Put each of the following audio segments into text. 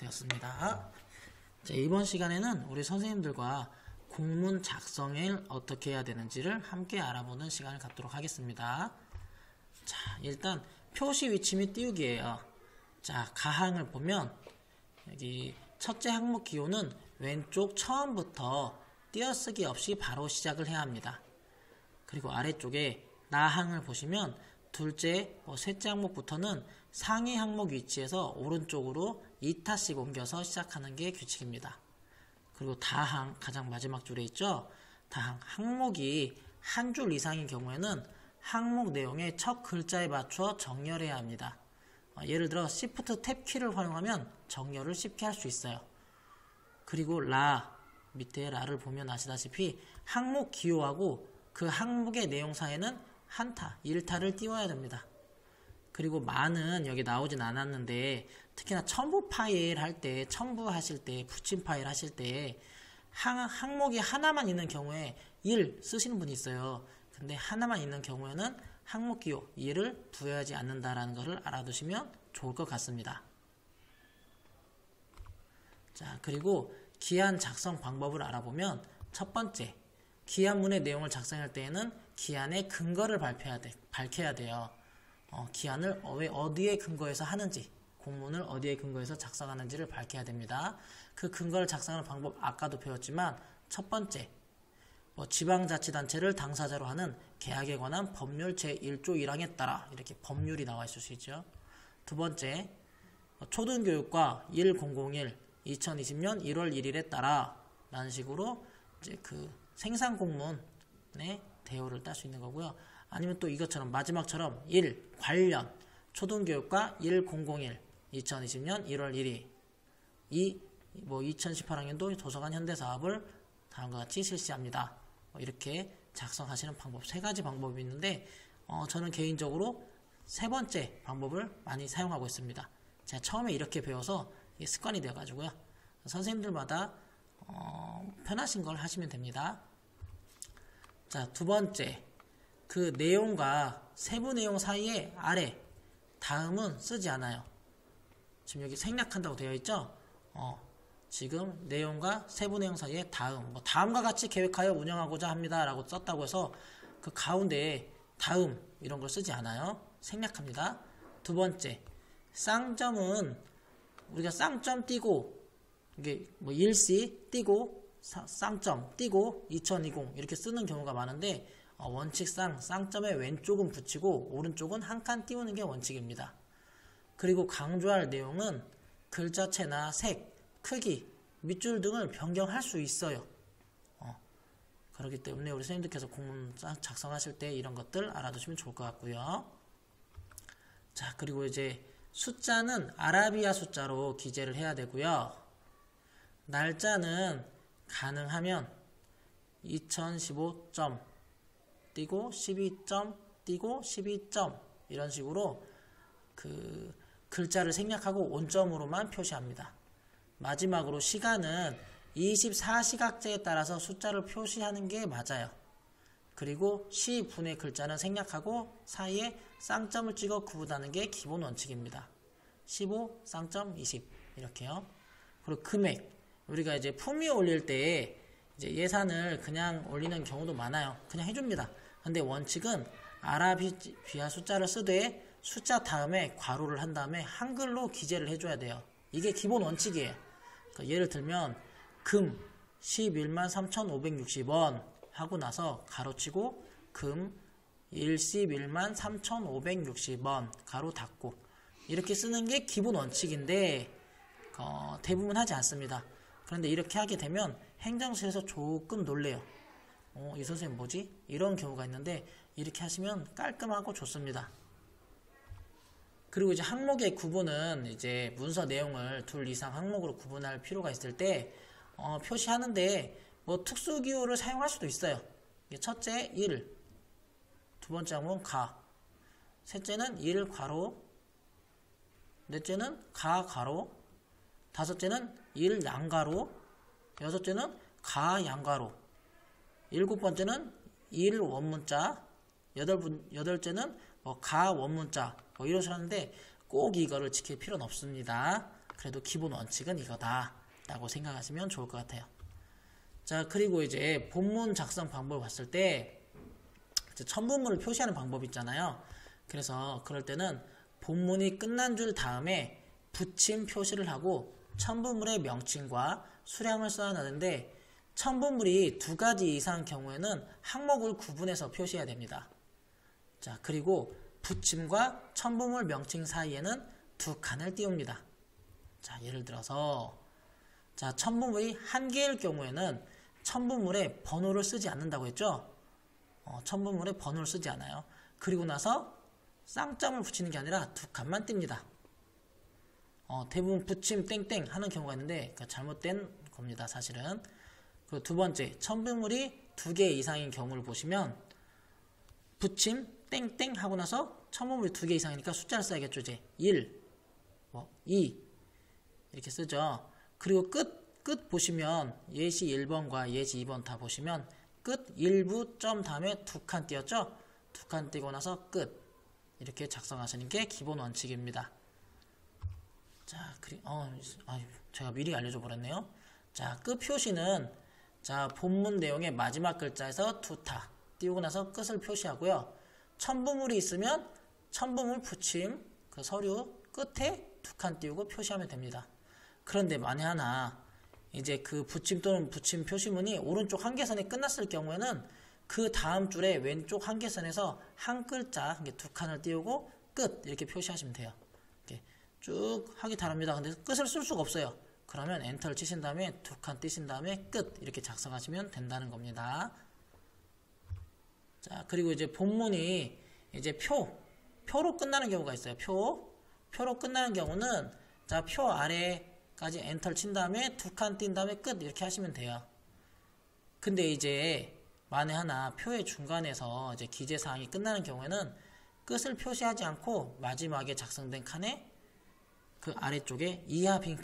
되었습니다. 자, 이번 시간에는 우리 선생님들과 공문 작성을 어떻게 해야 되는지를 함께 알아보는 시간을 갖도록 하겠습니다. 자, 일단 표시 위치 및 띄우기예요. 자, 가항을 보면 여기 첫째 항목 기호는 왼쪽 처음부터 띄어쓰기 없이 바로 시작을 해야 합니다. 그리고 아래쪽에 나항을 보시면 둘째, 셋째 항목부터는 상위 항목 위치에서 오른쪽으로 2타씩 옮겨서 시작하는 게 규칙입니다. 그리고 다항, 가장 마지막 줄에 있죠. 다항, 항목이 한 줄 이상인 경우에는 항목 내용의 첫 글자에 맞춰 정렬해야 합니다. 예를 들어 Shift 탭 키를 활용하면 정렬을 쉽게 할 수 있어요. 그리고 라, 밑에 라를 보면 아시다시피 항목 기호하고 그 항목의 내용사에는 한타, 1타를 띄워야 됩니다. 그리고 많은 여기 나오진 않았는데 특히나 첨부 파일 할 때, 첨부하실 때, 붙임 파일 하실 때 항목이 하나만 있는 경우에 1 쓰시는 분이 있어요. 근데 하나만 있는 경우에는 항목 기호 1을 부여하지 않는다라는 것을 알아두시면 좋을 것 같습니다. 자, 그리고 기한 작성 방법을 알아보면 첫 번째, 기한문의 내용을 작성할 때에는 기한의 근거를 밝혀야 돼요. 기한을 어디에 근거해서 하는지, 공문을 어디에 근거해서 작성하는지를 밝혀야 됩니다. 그 근거를 작성하는 방법 아까도 배웠지만 첫 번째, 지방자치단체를 당사자로 하는 계약에 관한 법률 제1조 1항에 따라 이렇게 법률이 나와 있을 수 있죠. 두 번째, 초등교육과 1001 2020년 1월 1일에 따라 라는 식으로 이제 그 생산공문의 대우를 딸 수 있는 거고요. 아니면 또 이것처럼 마지막처럼 1 관련 초등교육과 1001 2020년 1월 1일 2 2018학년도 도서관 현대사업을 다음과 같이 실시합니다. 이렇게 작성하시는 방법, 세 가지 방법이 있는데 저는 개인적으로 세 번째 방법을 많이 사용하고 있습니다. 제가 처음에 이렇게 배워서 이게 습관이 되어가지고요. 선생님들마다 편하신 걸 하시면 됩니다. 자, 두 번째, 그 내용과 세부 내용 사이에 아래 다음은 쓰지 않아요. 지금 여기 생략한다고 되어 있죠? 지금 내용과 세부 내용 사이에 다음, 다음과 같이 계획하여 운영하고자 합니다 라고 썼다고 해서 그 가운데에 다음 이런 걸 쓰지 않아요. 생략합니다. 두 번째, 쌍점은 우리가 쌍점 띄고 이게 일시 띄고 쌍점 띄고 2020 이렇게 쓰는 경우가 많은데 원칙상 쌍점의 왼쪽은 붙이고 오른쪽은 한 칸 띄우는 게 원칙입니다. 그리고 강조할 내용은 글자체나 색, 크기, 밑줄 등을 변경할 수 있어요. 그렇기 때문에 우리 선생님들께서 공문 작성하실 때 이런 것들 알아두시면 좋을 것 같고요. 자, 그리고 이제 숫자는 아라비아 숫자로 기재를 해야 되고요. 날짜는 가능하면 2015점 띄고 12점 띄고 12점 이런 식으로 그 글자를 생략하고 온점으로만 표시합니다. 마지막으로 시간은 24시각제에 따라서 숫자를 표시하는 게 맞아요. 그리고 시분의 글자는 생략하고 사이에 쌍점을 찍어 구분하는 게 기본 원칙입니다. 15, 쌍점 20 이렇게요. 그리고 금액, 우리가 이제 품위 올릴 때 이제 예산을 그냥 올리는 경우도 많아요. 그냥 해줍니다. 근데 원칙은 아라비아 숫자를 쓰되 숫자 다음에 괄호를 한 다음에 한글로 기재를 해줘야 돼요. 이게 기본 원칙이에요. 그러니까 예를 들면 금 11만 3,560원 하고 나서 가로치고 금 11만 3,560원 가로 닫고 이렇게 쓰는 게 기본 원칙인데 대부분 하지 않습니다. 그런데 이렇게 하게 되면 행정실에서 조금 놀래요. 이 선생님 뭐지? 이런 경우가 있는데 이렇게 하시면 깔끔하고 좋습니다. 그리고 이제 항목의 구분은 이제 문서 내용을 둘 이상 항목으로 구분할 필요가 있을 때 표시하는데 특수기호를 사용할 수도 있어요. 첫째 1, 두 번째 항목은 가, 셋째는 1 괄호, 넷째는 가 괄호, 다섯째는 1 양가로, 여섯째는 가 양가로, 일곱 번째는 1 원문자, 여덟째는 가 원문자 이러셨는데 꼭 이거를 지킬 필요는 없습니다. 그래도 기본 원칙은 이거다 라고 생각하시면 좋을 것 같아요. 자, 그리고 이제 본문 작성 방법을 봤을 때 첨부물을 표시하는 방법이 있잖아요. 그래서 그럴 때는 본문이 끝난 줄 다음에 붙임 표시를 하고 첨부물의 명칭과 수량을 써야 하는데, 첨부물이 2가지 이상 경우에는 항목을 구분해서 표시해야 됩니다. 자, 그리고 붙임과 첨부물 명칭 사이에는 2칸을 띄웁니다. 자, 예를 들어서 자, 첨부물이 1개일 경우에는 첨부물에 번호를 쓰지 않는다고 했죠? 첨부물에 번호를 쓰지 않아요. 그리고 나서 쌍점을 붙이는 게 아니라 2칸만 띱니다. 대부분 붙임 땡땡 하는 경우가 있는데 잘못된 겁니다, 사실은. 그리고 두 번째, 첨부물이 2개 이상인 경우를 보시면 붙임 땡땡 하고 나서 첨부물이 2개 이상이니까 숫자를 써야겠죠. 이제 1, 2 이렇게 쓰죠. 그리고 끝 보시면 예시 1번과 예시 2번 다 보시면 끝 1부 점 다음에 2칸 띄었죠. 2칸 띄고 나서 끝 이렇게 작성하시는 게 기본 원칙입니다. 자, 제가 미리 알려줘 버렸네요. 자, 끝 표시는 자, 본문 내용의 마지막 글자에서 2타 띄우고 나서 끝을 표시하고요. 첨부물이 있으면 첨부물 붙임 그 서류 끝에 2칸 띄우고 표시하면 됩니다. 그런데 만에 하나 이제 그 붙임 또는 붙임 표시문이 오른쪽 한계선에 끝났을 경우에는 그 다음 줄에 왼쪽 한계선에서 한 글자 2칸을 띄우고 끝 이렇게 표시하시면 돼요. 이렇게 쭉 하기 다릅니다. 근데 끝을 쓸 수가 없어요. 그러면 엔터를 치신 다음에 2칸 띄신 다음에 끝 이렇게 작성하시면 된다는 겁니다. 자, 그리고 이제 본문이 이제 표로 끝나는 경우가 있어요. 표로 끝나는 경우는 자, 표 아래까지 엔터를 친 다음에 2칸 띈 다음에 끝 이렇게 하시면 돼요. 근데 이제 만에 하나 표의 중간에서 이제 기재사항이 끝나는 경우에는 끝을 표시하지 않고 마지막에 작성된 칸에 그 아래쪽에 이하 빈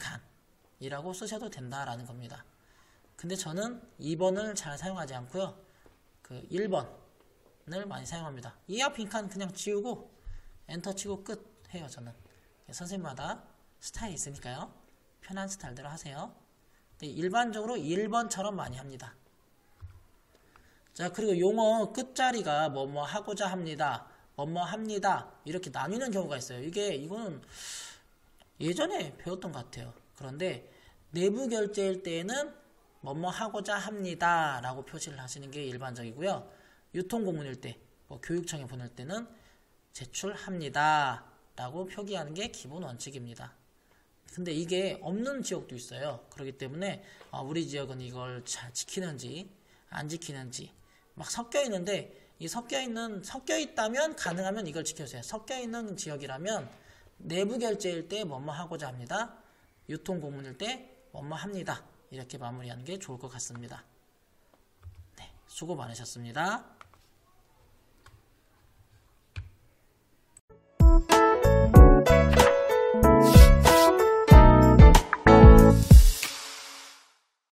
칸이라고 쓰셔도 된다라는 겁니다. 근데 저는 2번을 잘 사용하지 않고요. 그 1번을 많이 사용합니다. 이하 빈 칸 그냥 지우고 엔터 치고 끝 해요, 저는. 선생님마다 스타일이 있으니까요. 편한 스타일대로 하세요. 일반적으로 1번처럼 많이 합니다. 자, 그리고 용어 끝자리가 뭐뭐 하고자 합니다. 뭐뭐 합니다. 이렇게 나뉘는 경우가 있어요. 이거는 예전에 배웠던 것 같아요. 그런데 내부 결제일 때에는 뭐뭐 하고자 합니다 라고 표시를 하시는 게 일반적이고요. 유통고문일 때, 교육청에 보낼 때는 제출합니다 라고 표기하는 게 기본 원칙입니다. 근데 이게 없는 지역도 있어요. 그렇기 때문에 우리 지역은 이걸 잘 지키는지 안 지키는지 막 섞여 있는데, 이 섞여 있다면 가능하면 이걸 지켜주세요. 섞여 있는 지역이라면 내부 결제일 때 뭐뭐 하고자 합니다. 유통고문일 때 뭐뭐 합니다. 이렇게 마무리하는 게 좋을 것 같습니다. 네, 수고 많으셨습니다.